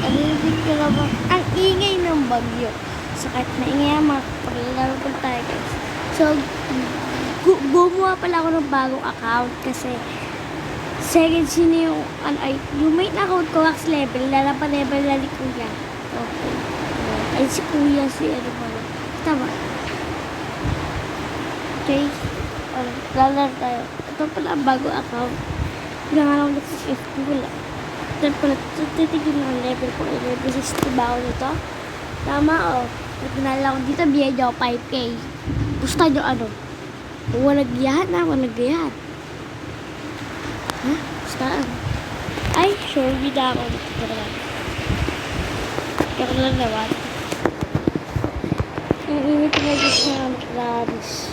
Narinig ko na ba? Ang ingay ng bagyo. So, kahit maingay ang mga paglalaro ko tayo guys. So, gumawa pala ako ng bagong account kasi second sino yung, yung main account ko, max level, lalapan level na ni Kuya. Okay. Ay, si Kuya, si ano ba? Tama. Okay. Lalaro tayo. Ito pala ang bagong account. Pinangalan ko sa FB wala. Then pala, titigil na ang level ko. Level 60 ba ako nito? Tama o. Pinala ko dito, biyay ako 5K. Gusto nyo ano? Walang giyahan na, walang giyahan. Ha? Saan? Ay, sure, bida ako. Kaya lang naman. Ang init na gusto na maklaris.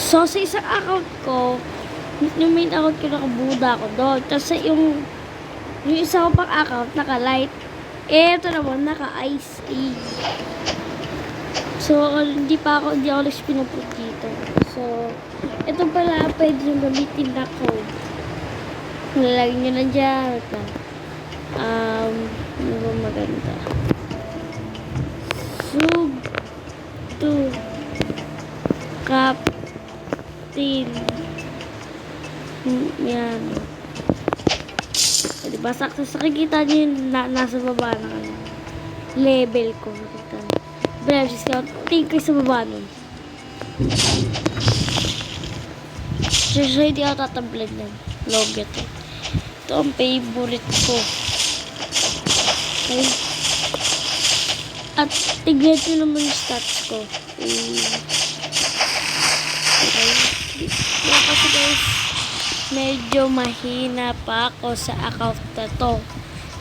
So, sa isang account ko, yung main account ko nakabuda ako doon. Tapos yung isa ko pang account, naka-light. Ito naman, naka-ice age. So, hindi ako nag-pinuput dito. So, ito pala, pwede yung gamitin na code. Nalagyan nyo na dyan. Ano ba maganda? Sub to Captain. Yan. So, diba, sakto sa kikita nyo yung nasa baba na level ko. Branches count. Tingin kayo sa baba nun. So, hindi ako tatablan yan. Logit. Ito ang favorite ko. Okay. At tignan nyo naman yung stats ko. Okay. Kasi guys, medyo mahina pa ako sa account na to.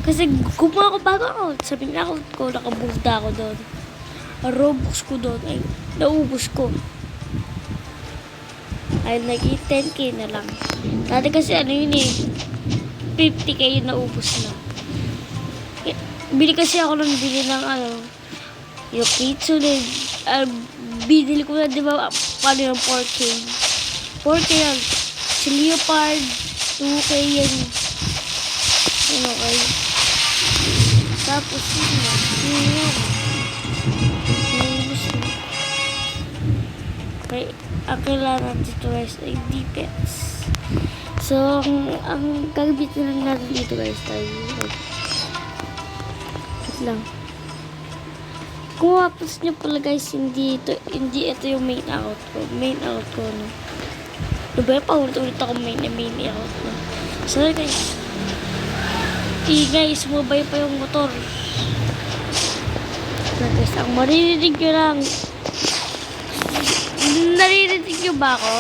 Kasi gumawa ko bago account. Sabi na account ko, nakabuda ako doon. Robux ko doon ay naubos ko. Ay naging 10k na lang. Dati kasi ano yun eh, 50k yung naubos na. Bili kasi ako ng bili ng ano, yung Kitsune. Binili ko na, di ba, paano yung 4k? 4k yan. Si Leopard, 2k yan. Ano kayo? Tapos yun. Okay, ang kailangan dito guys ay defense. So, ang gagamitin lang natin dito guys tayo. Wait lang. Kung mapos nyo pala guys, hindi ito yung main account ko. Main account ko, no? Diba yung paulit-ulit ako main account ko. So guys, guys, sumabay pa yung motor. So guys, ang maririnig nyo lang. Naririnig nyo ba ako?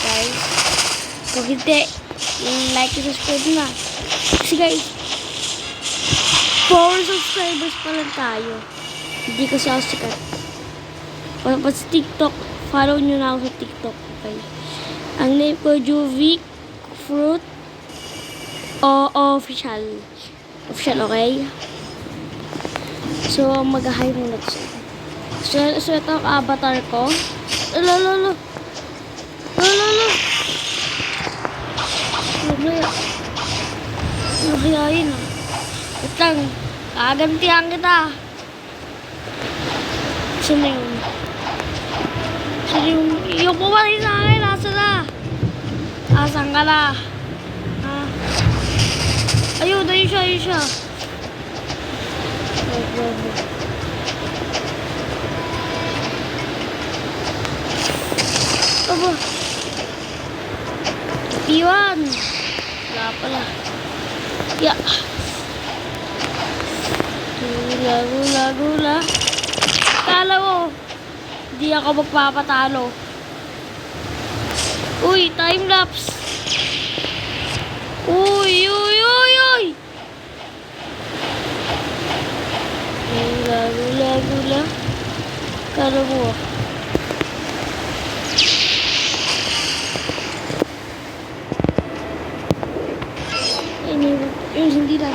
Guys, kung hindi, like and subscribe na. Kasi guys, 4 subscribers pa lang tayo. Hindi kasi ako sikat. Pag sa TikTok, follow nyo na ako sa TikTok. Okay? Ang name ko, Juvic Fruit Official. Official, okay? So, mag-hi muna siya. So, ito ang avatar ko. Lalo. Nahihayin ah. Wait lang. Kagantihan kita. Sino yun? Yung pumatay sa akin. Nasa na? Asan ka na? Ha? Ayun siya. Aba. Iwan. Wala pala. Ya. Gula. Kala mo, hindi ako magpapatalo. Uy, time-lapse. Uy. Gula. Kala mo. Hindi na.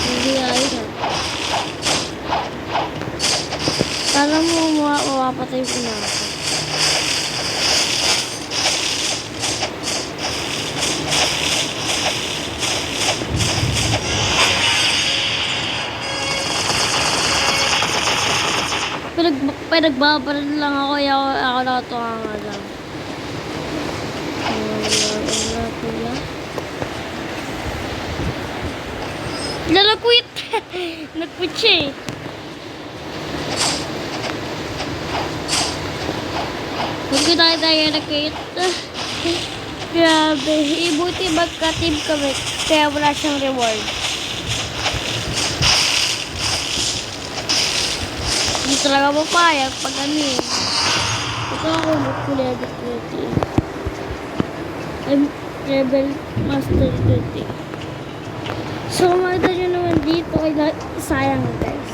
Hindi ayos na. Kala mo mawapatay ko na ako. Nagbabaril lang ako, ako nakatuwa nga lang. Wala, kuya. Nag-quit! Nag-quit siya eh. Huwag ko tayo nag-quit. Grabe. Ibuti magka-team kami. Kaya wala siyang reward. Hindi talaga mapayag pag ano eh. Ito ako mag-level 20. I'm level master 20. So, makita nyo naman dito. Sayang guys.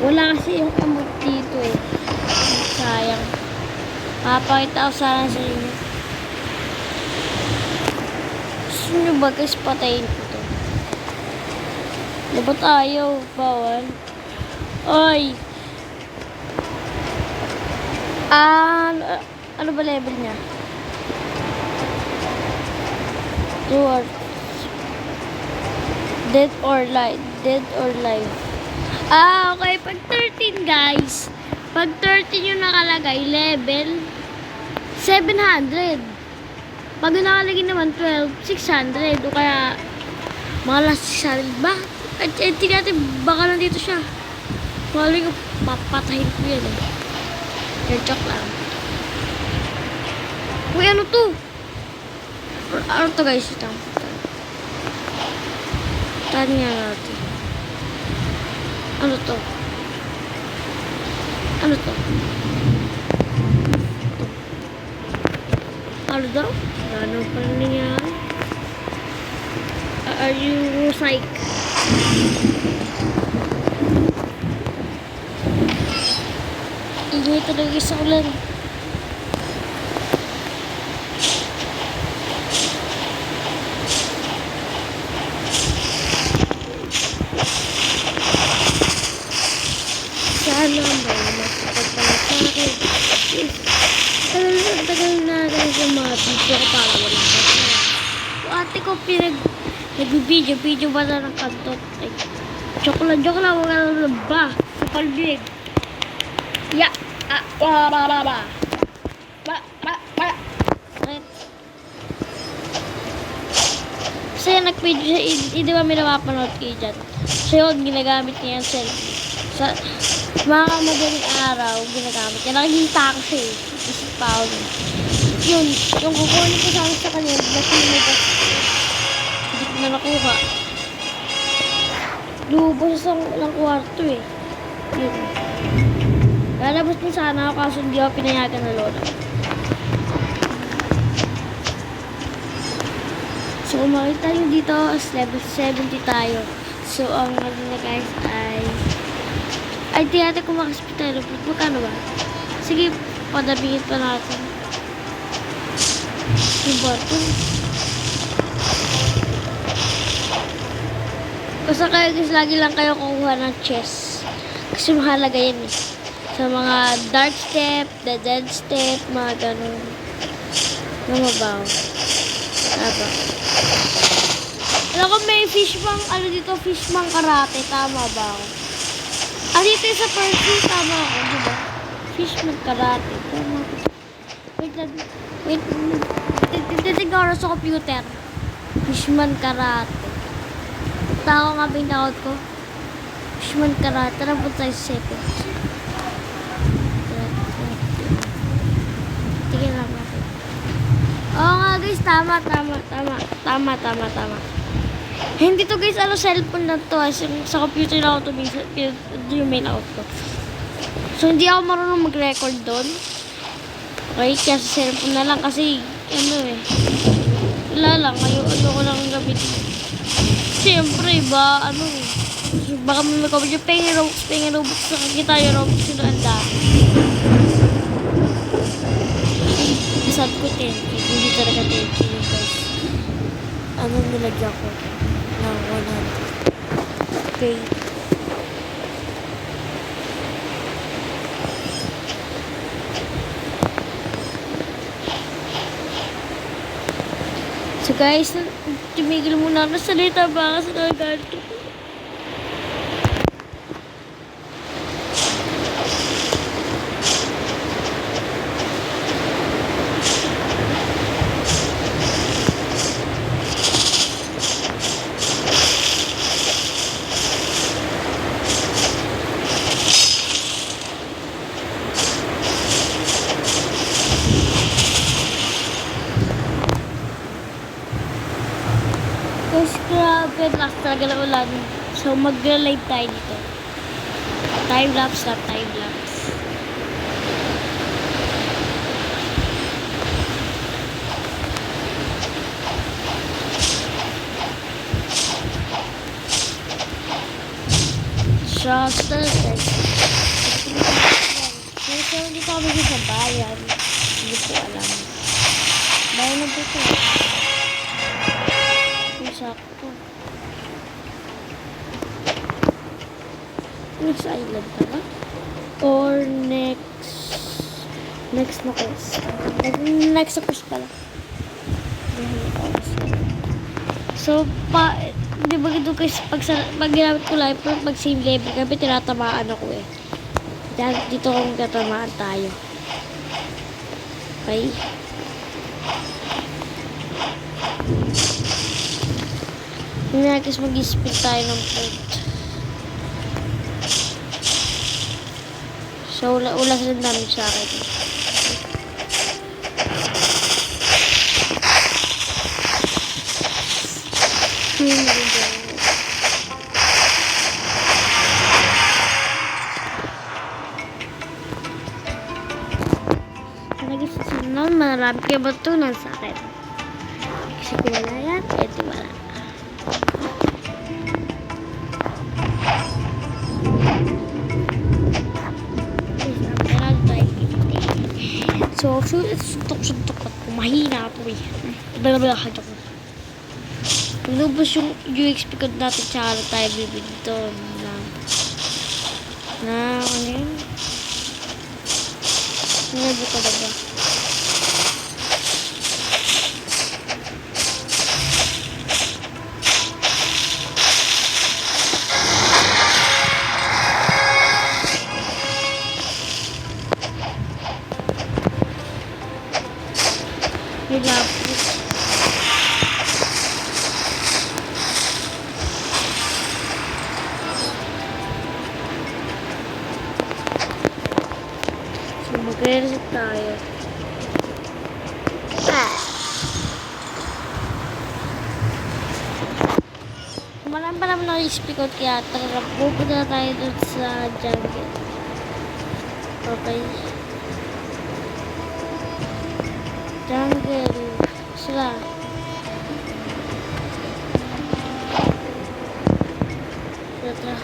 Wala kasi yung amot dito eh. Sayang. Papakita ko sana sa inyo. Gusto nyo ba guys patayin ko to? Dapat ayaw. Bawal. Oy! Ano ba level niya? 2 hours. Dead or live. Dead or live. Okay. Pag 13 guys. Pag 13 yung nakalagay, level 700. Pag yung nakalagay naman 12, 600. O kaya mga last 600 ba? At tingnan natin, baka nandito siya. Maling ko, papatahin ko yan eh. Yung joke lang. Uy, ano to? Ano to guys? Ito. Tanya natin. Ano to? Ano to? Ano daw? Ano pa nangyari? Are you psych? Ingay talaga sa ulan. Sana may makapagpalit sa akin. Tagal na guys yung mga video ko para wala ka. Ate ko nag-video ba na ng kantot. Ay, joke lang, wag ka ba? Sa palbig. Ya, ba. Kasi nag-video siya, hindi ba may napapanood kayo dyan? So yun, ginagamit niya yung selfie. Sa mga madaling araw, ginagamit niya. Nakikita ko siya eh. Isip pa ako nun. Yun, yung kukunin ko sana sa kanya, lumabas. Hindi ko na nakuha. Lumabas ng kwarto eh. Yun. Lalabas din sana ako kaso hindi ako pinayagan na lola. So, makita nyo dito, level 70 tayo. So, ang ano na guys ay di natin kung makaspitalo. Magkano ba? Sige, padabingin pa natin. Yung bottom. Basta kayo guys, lagi lang kayo kukuha ng chest. Kasi mahalaga yan eh. Sa mga dark step, the dead step, mga ganun. Namabaw. Aba. Alam ko may fishbang, ano dito, fishbang karate. Tama ba ako? Dito sa Percy, tama ako, diba? Fishbang karate. Tama ako. Wait lang. Wait. Titignan ko sa computer. Fishman karate. Tao nga ba yung tawag ko? Fishman karate. Tara po tayo sa seconds. Tingnan lang natin. Oo nga guys, tama. Hindi to guys, cellphone na to. Sa computer na ako to, yung main out ko. So, hindi ako marunong mag-record doon. Okay, kaya sa cellphone na lang kasi, wala lang, ano ko lang gamitin. Siyempre, baka may comment yung pengen Robux na kita yung Robux yung ang dami. Sad ko 10k, hindi talaga 10k guys. Nilagyan ko ng 100. Okay. So guys, tumigil muna ako sa salita ba kasi nagalit ko. Grabe, lakas talaga ng ulan. So, mag-live tayo dito. Time-lapse na time-lapse. Shasta, so, hindi pa kami sa bayan. Hindi ko alam. Bayan na po ito. Sakto. Next island pala? Or next na quest? Next na quest pala. So, di ba ito guys, pag ginamit ko live, pag same level kami, tinatamaan ako eh. Dito kung tatamaan tayo. Okay? Guys, mag-spin tayo ng point. So, ulas rin namin sa akin. Nag-isinan, marami kayo matunan sa akin. Kasi kung wala yan, edi wala. So, suntok-suntok at mahina ako eh. Ibalabalahan ako. Nubos yung UXP code natin, tsaka tayo bibili doon na ano yun? Nilabo ko na ba? Nilabo. So, mag-reset tayo. Marami pa naman na-speak out kaya pupunta tayo dun sa jungle. Okay. Jungle. Sila. Tara.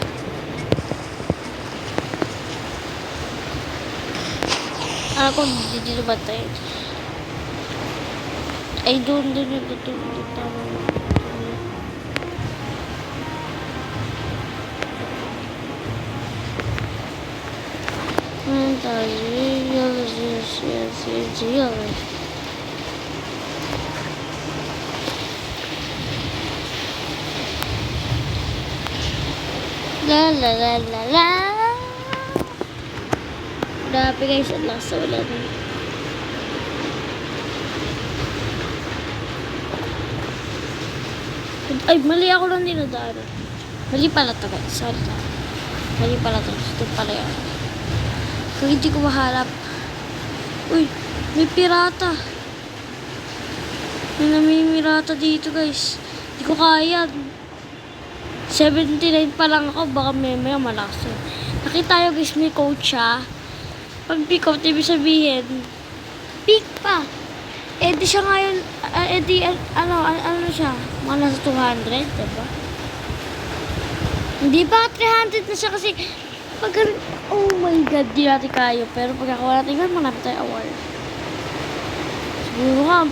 Ako, dito ba tayo? Ay, doon yung tutulog. Tama na. La la la la la. Grabe guys, ang lakas sa ulan. Ay, mali ako lang dinadaan. Mali pala ito guys, sorry lang. Mali pala ito, ito pala yan. Kung hindi ko maharap. Uy, may pirata. May namimirata dito guys. Hindi ko kaya. 79 pa lang ako, baka may malakas yun. Nakita tayo guys, may coach siya. Pag pick up, ibig sabihin, pick pa. Eh di siya ngayon, ano siya, mga nasa 200, diba? Hindi ba 300 na siya kasi, pag, oh my god, di natin kayo. Pero pag ako natin yun, manapit tayo award. Siguro nga,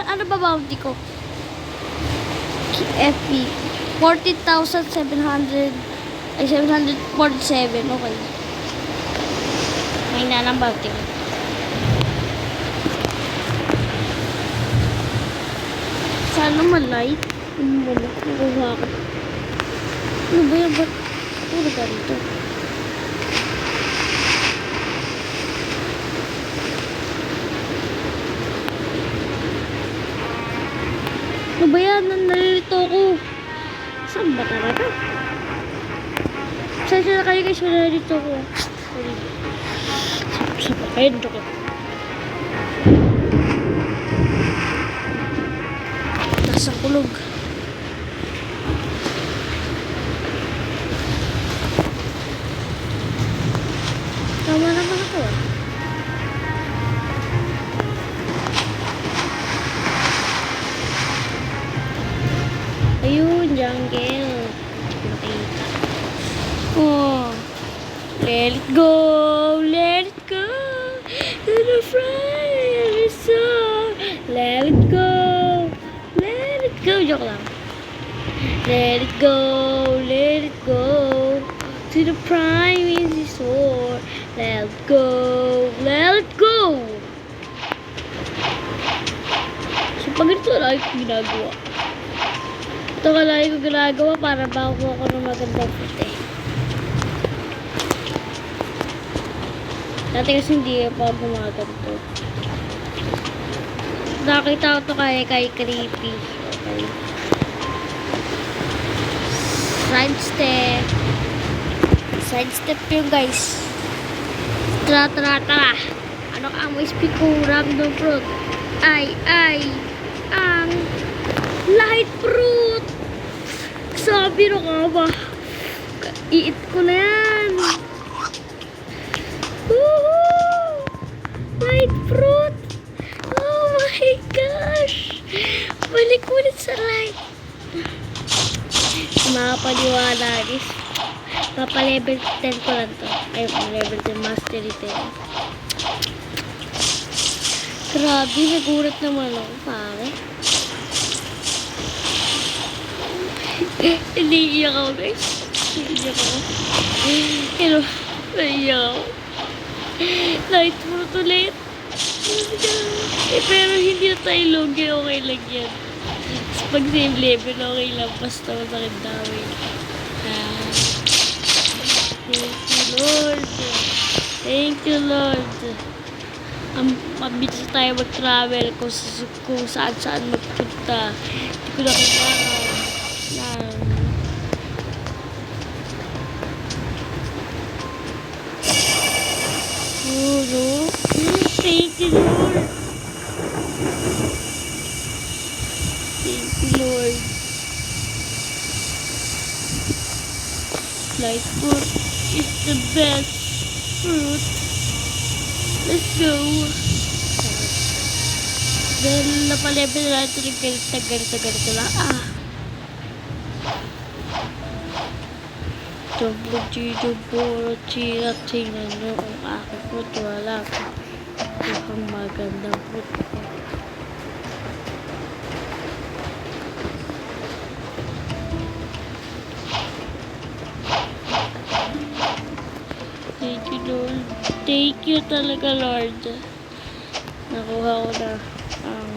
ano ba bounty ko? FP 40,700 ay 747, okay. May nalang bounty ko. Sana malight. Wala, nakuha ko. Ano ba yan? Ba't puro ka rito? Ano ba yan? Nalilito ko. Saan ba talaga? Saan na kayo guys? Nalilito ko. Saan ba kayo? Dito ko. sa kulog. Tama naman ako. Ayun, jungle. Nakita. Oh. Let it go. Let it go. To the fire soar. Let it go. Let it go. Joke lang. Let it go. Let it go. To the prime is the soar. Let it go. Let it go. So, pag ito lagi ko ginagawa. Ito ka lagi ko ginagawa para makakuha ko ng magandang puti. Dati kasi hindi pa gumaganto. Nakita ko ito kay Creepy. Okay. Sidestep. Sidestep yun, guys. Tara. Ano ka mo speak ko random fruit? Ay, ang light fruit. Sabi ro ka ba? Iit ko na yan. Woohoo! Light fruit. Oh my gosh. Balik ulit sa light. Makapaniwala guys. Papa-level 10 ko lang to. Ay, level 10 mastery 10. Grabe, nagulat naman ako, pare. Naiiyak ako, guys. Naiiyak ako. Pero, naiiyak ako. Light fruit ulit. Pero hindi na tayo logi, okay lang yan. Pag same level, okay lang. Basta masakit dami. Thank you, Lord. Thank you, Lord. Mabilis tayo mag-travel kung saan magpunta. Hindi ko na kailangan no? Thank you, Lord. Thank you, Lord. Light fruit is the best fruit. Let's go. Dahil napalevel na natin yung ganito lang. Tingnan nyo ang aking fruit. Wala ko. Mukhang magandang fruit. Thank you, Lord. Thank you talaga, Lord. Nakuha ko na ang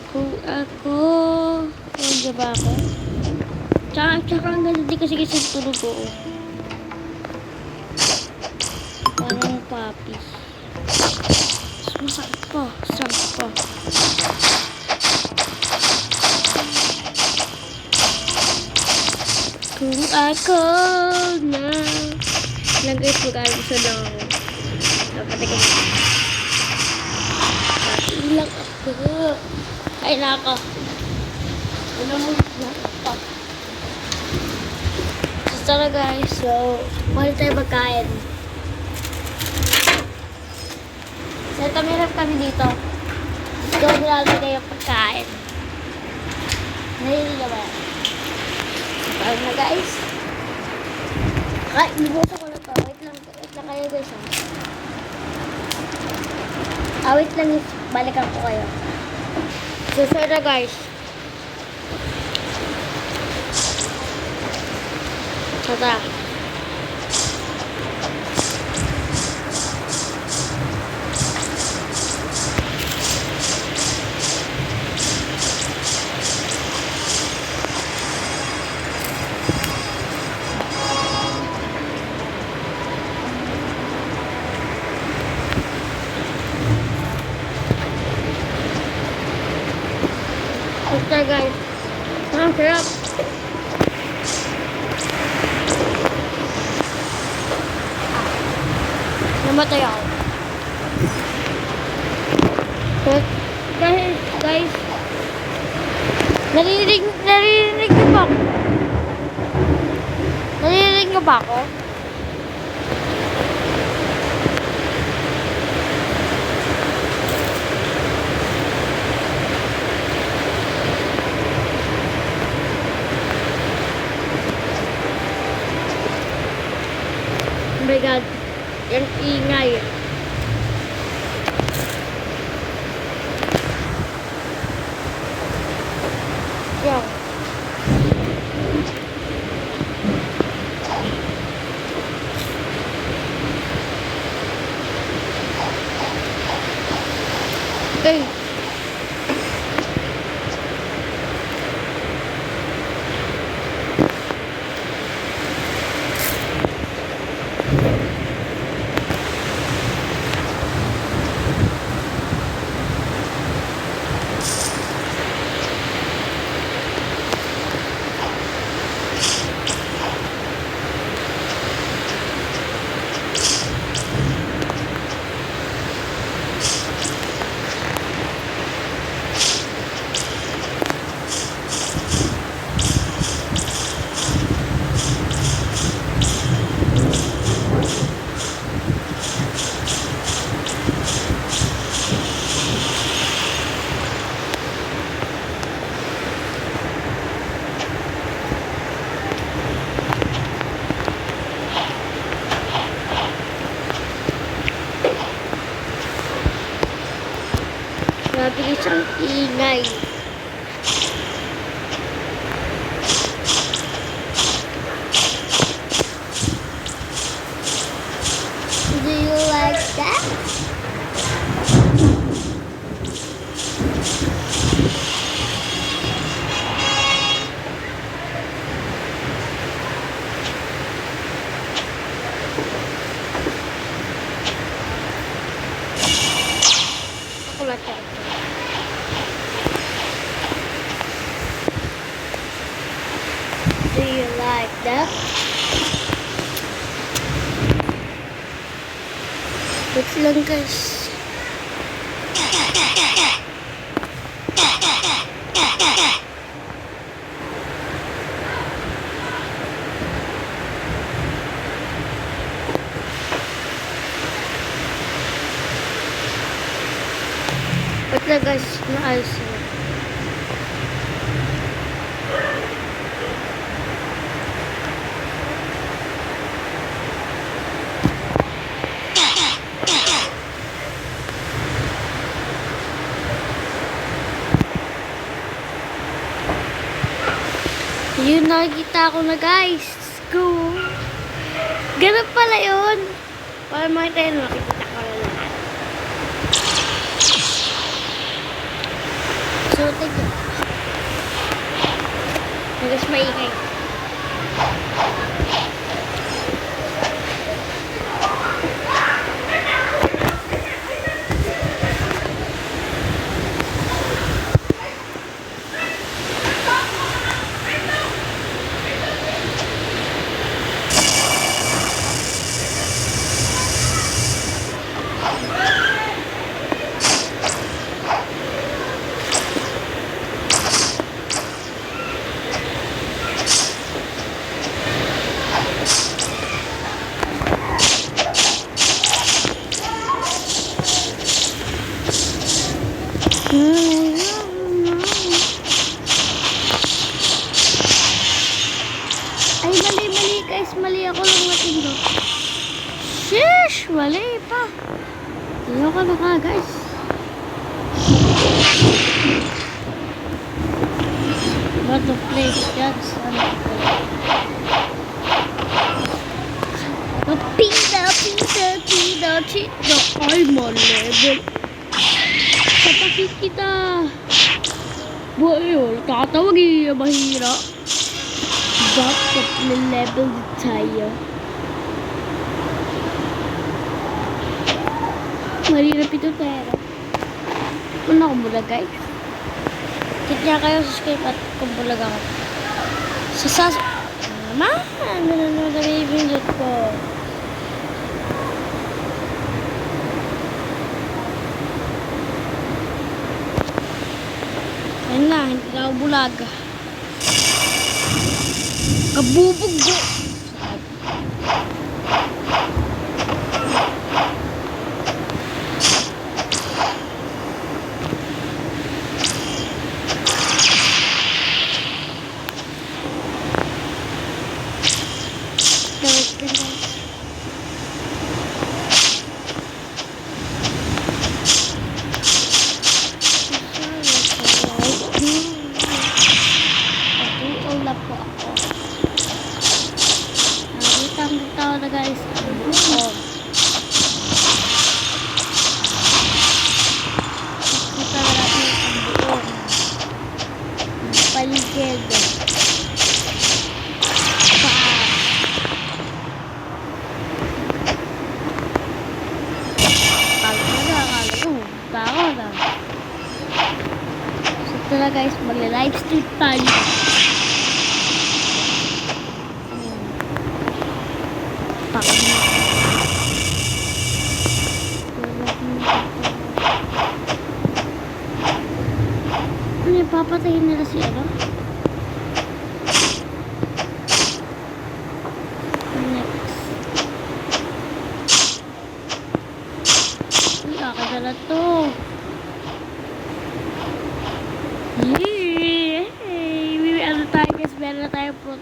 kung ako nandiyan ba ako? Tsaka ang ganda di kasi tulog ko. Parang papi. Masakit pa. Kung ako na lang guys, mag-alisa lang ako. Dapat ko ilang ako. Ay, nako. Ilang mo na ako. So, tara guys. So, mahal tayo magkain. So, ito meron kami dito. Ito nilalagay yung pagkain. Nahili na ba yan? Ayun na guys. Ay, nibusa ko na to. Wait lang kayo guys. Wait lang, balikan ko kayo. So, na guys. Tara. Okay guys. Ang sarap. Namatay ako. But, guys, naririnig niyo ba ako? Naririnig niyo ba ako? Oh my God, yung ingay. Wow. Okay. Mabilis ang ingay. Do you like that? Ako lang siya. Do you like that? Wait lang guys. Wait lang guys, maayos na. Yun, nakikita ko na guys. Let's go. Ganun pala yun. Para makita yun, nakikita ko na lahat. So, tignan. Nagas maingay. Ay, mali guys. Mali ako lang matindo. Sheesh! Mali pa. Ayaw ka na ka guys. What the place? That's Pida. Ay, ma-level. Kapakit kita. Boy, tatawag mahira. Dapat level tayo. Mahirap ito pero. Una ko mula guys. Kit niya kayo, subscribe at kumbulaga ko. Naman! Ano na naman na ibindot ko? bulag. Kabubugbo. Tao na guys. Oh. Kita na natin ang buong paligid. So ito na guys, mag-live stream tayo. Ano yung papatayin nila si ano? Next. Uy, akadala to. Yay! Ano tayo guys? Meron na tayo fruit.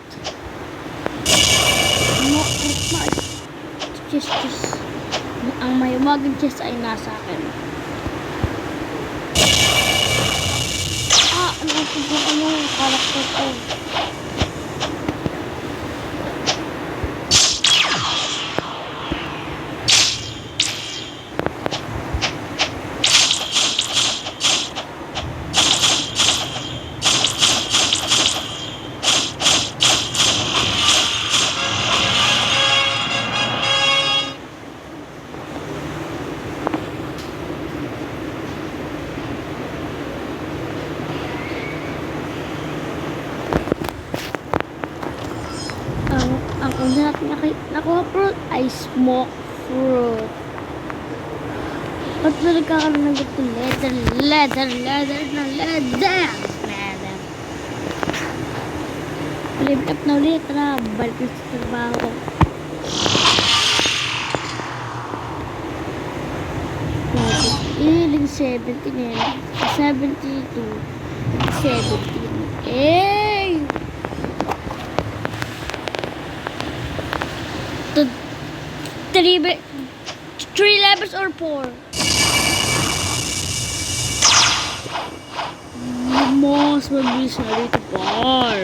Chest. Ang mayumaging chest ay nasa akin. Ano yung karakter ko? Ang una natin nakuha fruit ay smoke fruit. Ba't ba nagkakaroon ng ganito? Leather. Level up na ulit. Tara, balik na sa trabaho. Iling 70 na yan. 72. 17. Eh! 3 levels or 4? Mas mabilis na dito par.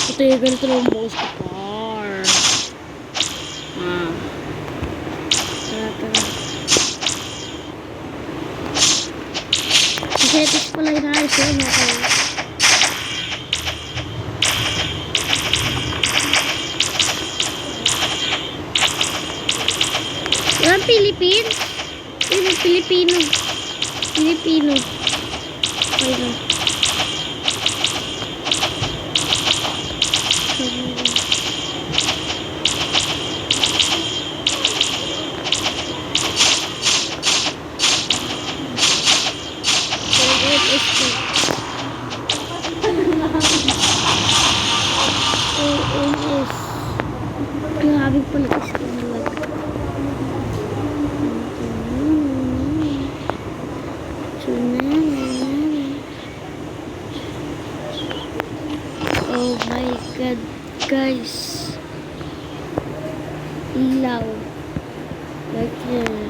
Ito yung ganito ng boss ko par. Tara. Settings pala inaayos yun. Okay. Yan, Pilipino. Okay na. Grabe pala kasi oh my god guys, ilaw like here,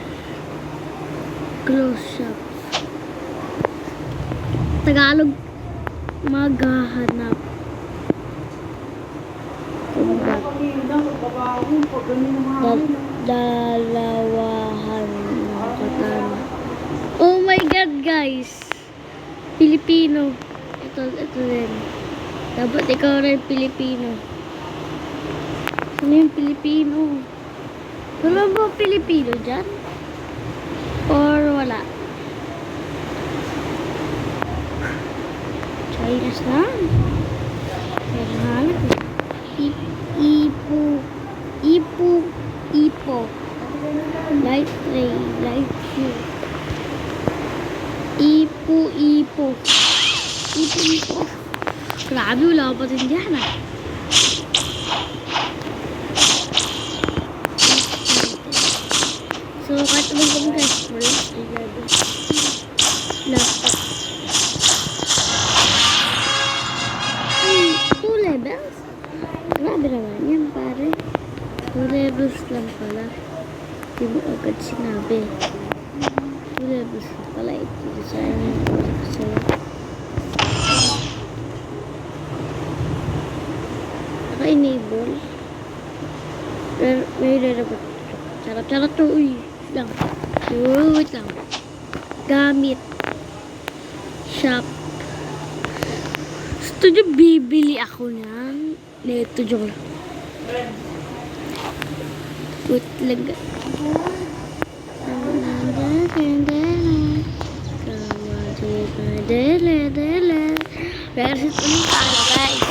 close up. Tagalog maghahanap. Dalawahan katana. Oh my god guys, Pilipino. Ito rin. Dapat ikaw rin Pilipino. Ano yung Pilipino? Wala ba Pilipino dyan? Or wala? Chinese na. Kaya hanap eh. Ipo. Light ray, light view. Ipo. rin dyan ah. So, kahit naman kami guys, laptop. Ay, 2 levels? Grabe naman yan, pare. 2 levels lang pala. Hindi mo agad sinabi. 2 levels lang pala. Ito, sayang yung pala ko sa'yo. Naka-enable. Pero, may re-rebot. Charap-charap to, uy. Lang. Wait lang. Gamit. Shop. Gusto nyo bibili ako ng neto dyan. Wait lang. Versus ulit tayo guys.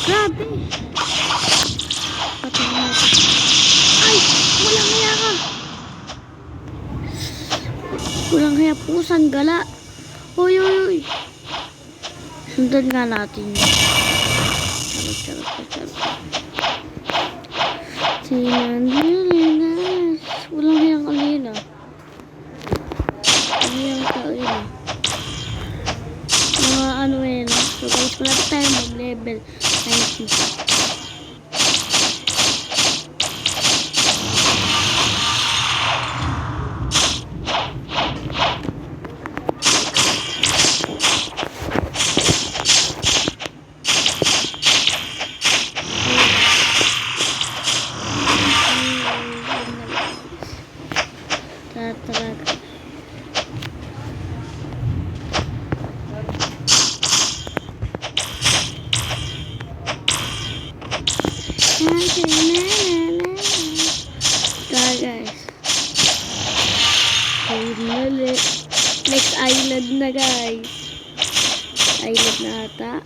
Grabe. Patay natin. Ay! Walang kaya ka. Walang kaya pusan gala. Uy, uy, uy. Sundan nga natin yun. Charot. Sinandinas. Walang kaya kanina. Walang kanina. Mga ano eh, no? So guys, wala tayo mag-level 90. Talaga. Guys. Next island na guys. Island na ata.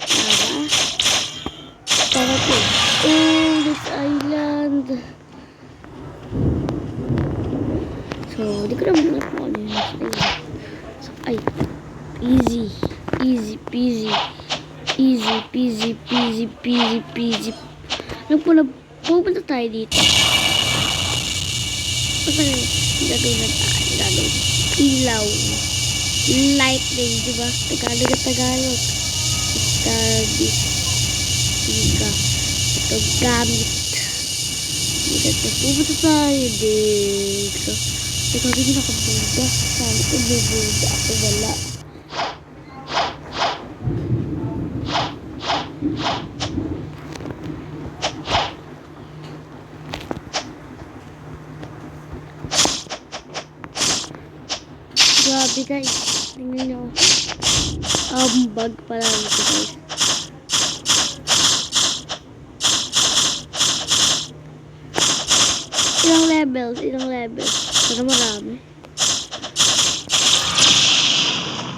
Tara po. Oh, this island. So, di ko na muna po ano yun. So, ay. Easy peasy. Alam po na, pupunta tayo dito. Gagawin na tayo. Ilaw. Lightning, diba? Tagalog at Tagalog. Ito gamit. Pupunta tayo dito. Ito rin nakabuda. Sabi ko bubuda ako wala. Grabe guys. Tingnan nyo. Bag pala nito guys. Ilang levels. Pero marami.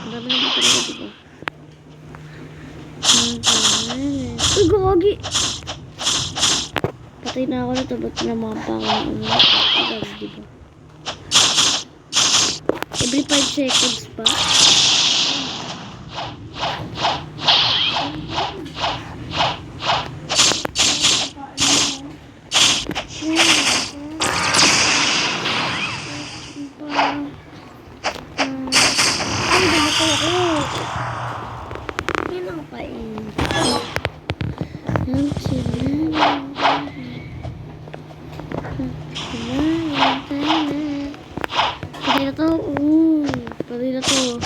Marami na dito na dito. Uy, gagi! Patay na ako na ito. Ba't namapa ako ng ano? Diba? Every 5 seconds pa. Patay na to.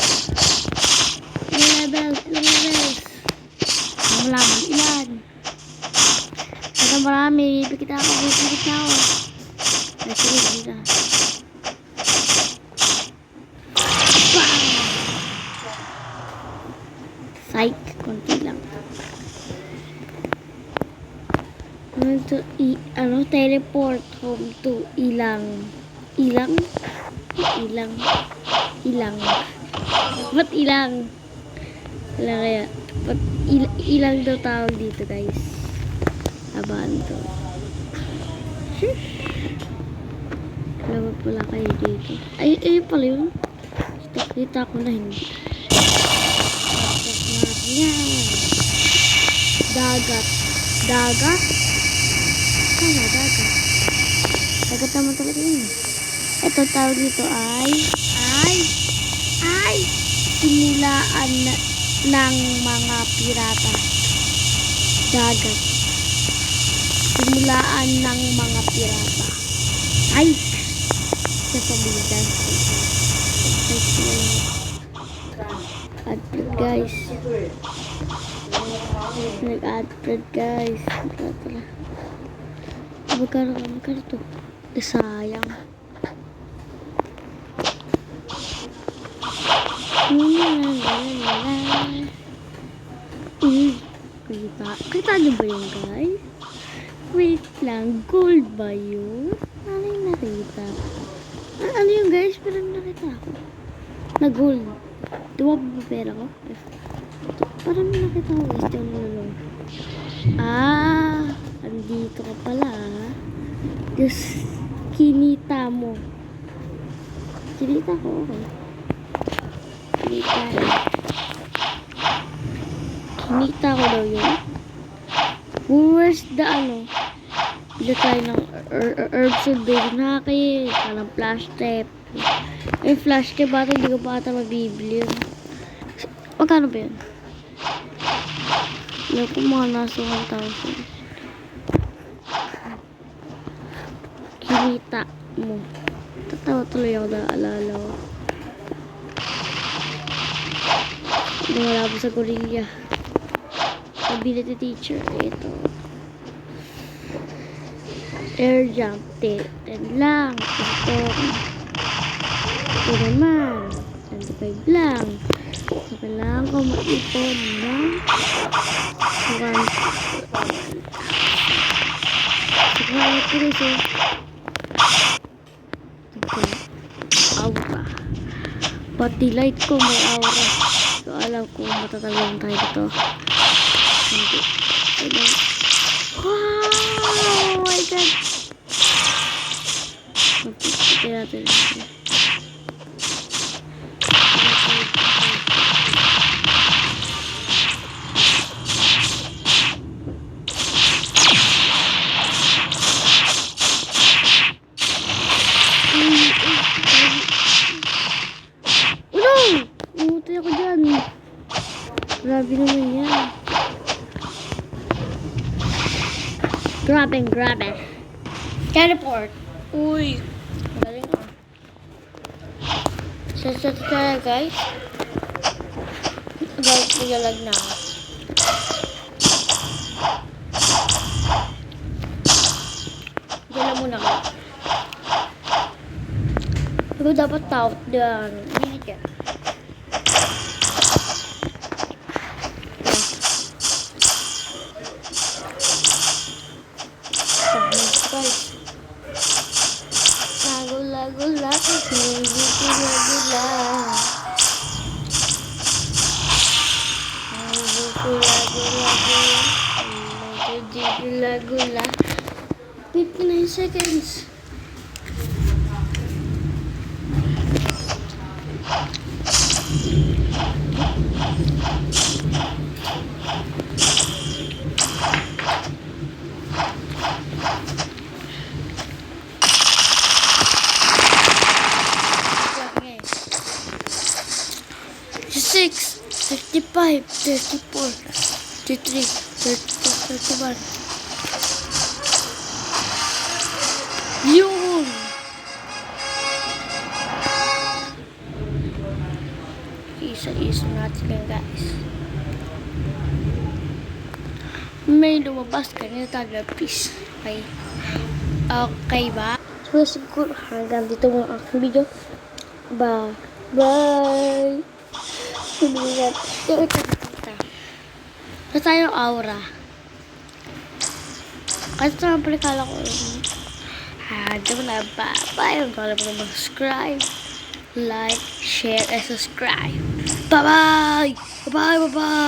Ilang levels. Malaman ilan. Ito marami. Bikit ako. Ay, sige, dito. Psych. Konti lang. Teleport home to Ilang. Ba't ilang? Wala kaya. Ba't ilang daw tawag dito guys? Abaan to. Lawag pala kayo dito. Ay pala yun. Kita ko na hindi. Tapos na yan. Dagat. Dagat? Sana, dagat. Dagat naman talaga yun. Ito tawag nito ay simulaan ng mga pirata. Dagat. Simulaan ng mga pirata. Ay! Kasabihan. Ad-prod guys. Nag-ad-prod guys. Tara. Magkano to? Sayang. Kita nyo ba yun guys? Wait lang, gold ba yun? Ano yung nakita? Ano yung guys? Pero nakita ako. Na gold. Diba ba pera ko? Parang nakita ko guys. Yung nalong. Andito ka pala. Diyos, kinita mo. Kinita ko, okay. Kinita ko daw yun. Where's the Bila tayo ng herbs or baby naki. Parang flash tape. Flash tape bata, hindi ko pa ata mabibili yun. Magkano ba yun? Wala ko mga nasa 1,000. Kinita mo. Tatawa tuloy ako naalala ko. Wala po sa Korea. Ability teacher. Ito. Air jump. 10 lang. Ito naman. 25 lang. So, kailangan ko maipon ng 1. Kaya ko rin siya. Aura. Pati light ko may aura. So, alam ko matatagal tayo dito. Hindi. Wow! Oh my God! Pagpipiti natin. Umutay ako dyan. Grabe naman yan. Grabe. Teleport. Uy. Galing ah. Set ka guys. Guys, igalag na. Gala muna ka. Pero dapat tao. Diyan. Hindi ka. Gula-gula, hindi gula-gula. Gula-gula. 59 seconds. Six, 55, 34, 33, 34, 31. Yun! Isa-isa natin yan guys. May lumabas kanina tayo please. Okay ba? So siguro hanggang dito ang aking video. Bye! Sumigat. Sa tayong aura. Kasi sa mga kala ko diyan na ba? Bye! Kala mo mag-subscribe, like, share, and subscribe. Bye-bye! Bye-bye! Bye-bye!